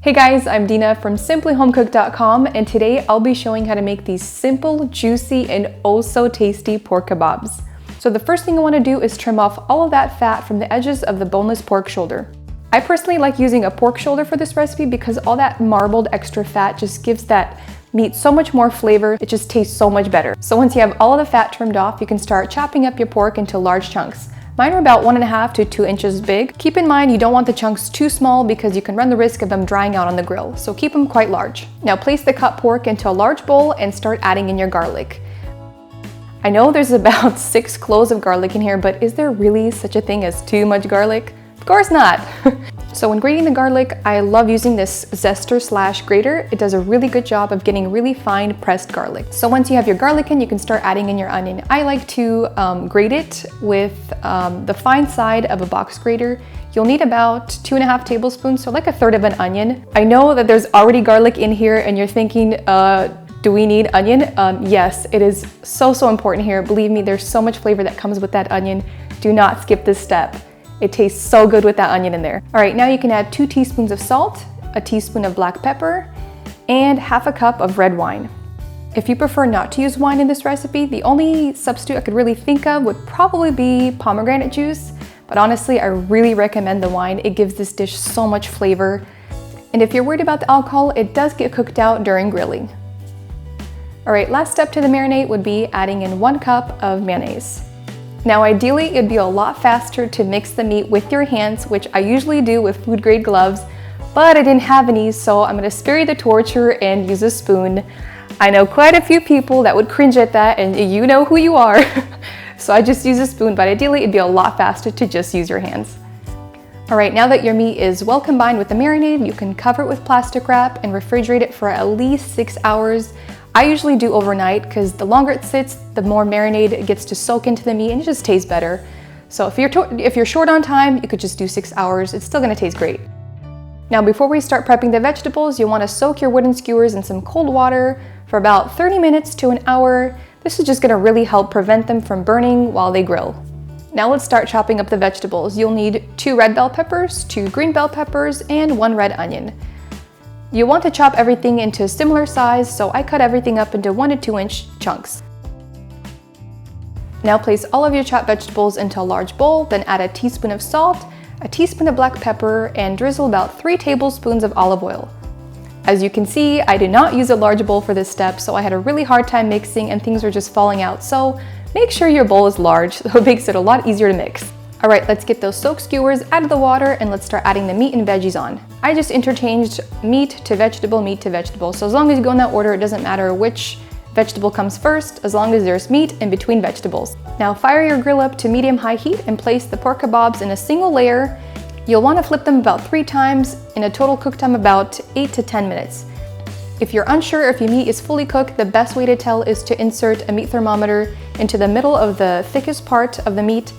Hey guys, I'm Dina from simplyhomecooked.com, and today I'll be showing how to make these simple, juicy, and oh so tasty pork kebabs. So the first thing I want to do is trim off all of that fat from the edges of the boneless pork shoulder. I personally like using a pork shoulder for this recipe because all that marbled extra fat just gives that meat so much more flavor. It just tastes so much better. So once you have all of the fat trimmed off, you can start chopping up your pork into large chunks. Mine are about 1.5 to 2 inches big. Keep in mind you don't want the chunks too small because you can run the risk of them drying out on the grill, so keep them quite large. Now place the cut pork into a large bowl and start adding in your garlic. I know there's about 6 cloves of garlic in here, but is there really such a thing as too much garlic? Of course not! So when grating the garlic, I love using this zester/grater. It does a really good job of getting really fine pressed garlic. So once you have your garlic in, you can start adding in your onion. I like to grate it with the fine side of a box grater. You'll need about 2.5 tablespoons, so like 1/3 of an onion. I know that there's already garlic in here and you're thinking, do we need onion? Yes, it is so important here. Believe me, there's so much flavor that comes with that onion. Do not skip this step. It tastes so good with that onion in there. All right, now you can add 2 teaspoons of salt, a teaspoon of black pepper, and 1/2 cup of red wine. If you prefer not to use wine in this recipe, the only substitute I could really think of would probably be pomegranate juice, but honestly, I really recommend the wine. It gives this dish so much flavor. And if you're worried about the alcohol, it does get cooked out during grilling. All right, last step to the marinade would be adding in 1 cup of mayonnaise. Now ideally, it'd be a lot faster to mix the meat with your hands, which I usually do with food grade gloves, but I didn't have any, so I'm gonna spare you the torture and use a spoon. I know quite a few people that would cringe at that, and you know who you are. So I just use a spoon, but ideally it'd be a lot faster to just use your hands. All right, now that your meat is well combined with the marinade, you can cover it with plastic wrap and refrigerate it for at least 6 hours. I usually do overnight because the longer it sits, the more marinade it gets to soak into the meat and it just tastes better. So if you're short on time, you could just do 6 hours. It's still gonna taste great. Now before we start prepping the vegetables, you wanna soak your wooden skewers in some cold water for about 30 minutes to an hour. This is just gonna really help prevent them from burning while they grill. Now let's start chopping up the vegetables. You'll need 2 red bell peppers, 2 green bell peppers, and 1 red onion. You want to chop everything into a similar size, so I cut everything up into 1 to 2 inch chunks. Now place all of your chopped vegetables into a large bowl, then add a teaspoon of salt, a teaspoon of black pepper, and drizzle about 3 tablespoons of olive oil. As you can see, I did not use a large bowl for this step, so I had a really hard time mixing and things were just falling out, so make sure your bowl is large, so it makes it a lot easier to mix. All right, let's get those soaked skewers out of the water and let's start adding the meat and veggies on. I just interchanged meat to vegetable, so as long as you go in that order, it doesn't matter which vegetable comes first, as long as there's meat in between vegetables. Now fire your grill up to medium-high heat and place the pork kebabs in a single layer. You'll want to flip them about 3 times in a total cook time about 8 to 10 minutes. If you're unsure if your meat is fully cooked, the best way to tell is to insert a meat thermometer into the middle of the thickest part of the meat,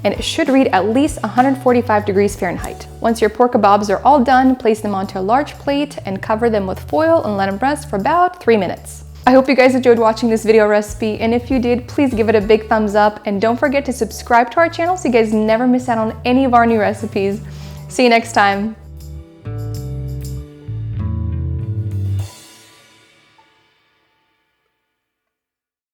and it should read at least 145 degrees Fahrenheit. Once your pork kebabs are all done, place them onto a large plate and cover them with foil and let them rest for about 3 minutes. I hope you guys enjoyed watching this video recipe, and if you did, please give it a big thumbs up and don't forget to subscribe to our channel so you guys never miss out on any of our new recipes. See you next time.